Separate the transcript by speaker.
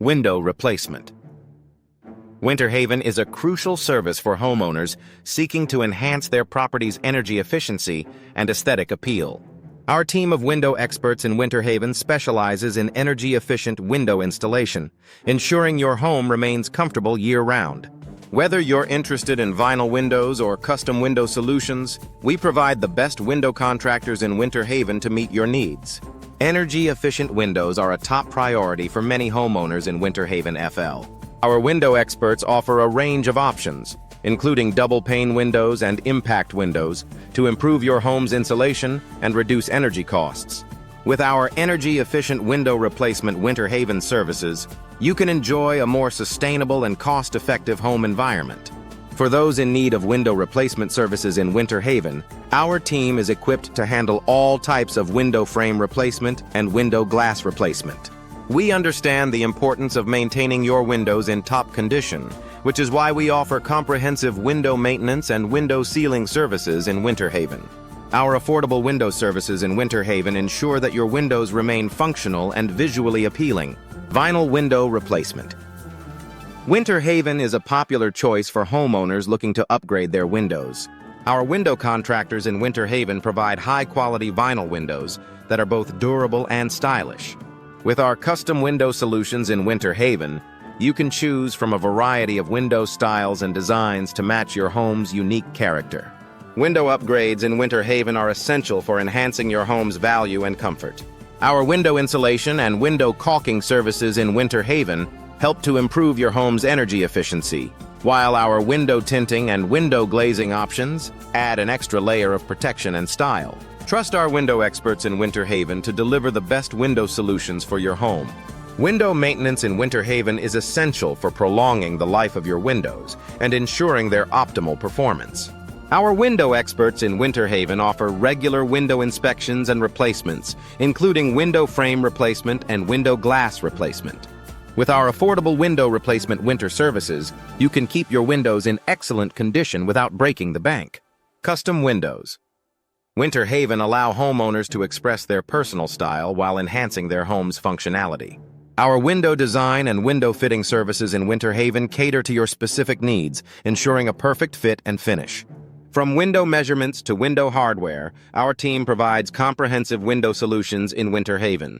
Speaker 1: Window replacement. Winter Haven is a crucial service for homeowners seeking to enhance their property's energy efficiency and aesthetic appeal. Our team of window experts in Winter Haven specializes in energy-efficient window installation, ensuring your home remains comfortable year-round. Whether you're interested in vinyl windows or custom window solutions, we provide the best window contractors in Winter Haven to meet your needs. Energy-efficient windows are a top priority for many homeowners in Winter Haven, FL. Our window experts offer a range of options, including double-pane windows and impact windows, to improve your home's insulation and reduce energy costs. With our energy-efficient window replacement Winter Haven services, you can enjoy a more sustainable and cost-effective home environment. For those in need of window replacement services in Winter Haven, our team is equipped to handle all types of window frame replacement and window glass replacement. We understand the importance of maintaining your windows in top condition, which is why we offer comprehensive window maintenance and window sealing services in Winter Haven. Our affordable window services in Winter Haven ensure that your windows remain functional and visually appealing. Vinyl window replacement. Winter Haven is a popular choice for homeowners looking to upgrade their windows. Our window contractors in Winter Haven provide high-quality vinyl windows that are both durable and stylish. With our custom window solutions in Winter Haven, you can choose from a variety of window styles and designs to match your home's unique character. Window upgrades in Winter Haven are essential for enhancing your home's value and comfort. Our window insulation and window caulking services in Winter Haven help to improve your home's energy efficiency, while our window tinting and window glazing options add an extra layer of protection and style. Trust our window experts in Winter Haven to deliver the best window solutions for your home. Window maintenance in Winter Haven is essential for prolonging the life of your windows and ensuring their optimal performance. Our window experts in Winter Haven offer regular window inspections and replacements, including window frame replacement and window glass replacement. With our affordable window replacement winter services, you can keep your windows in excellent condition without breaking the bank. Custom windows. Winter Haven allow homeowners to express their personal style while enhancing their home's functionality. Our window design and window fitting services in Winter Haven cater to your specific needs, ensuring a perfect fit and finish. From window measurements to window hardware, our team provides comprehensive window solutions in Winter Haven.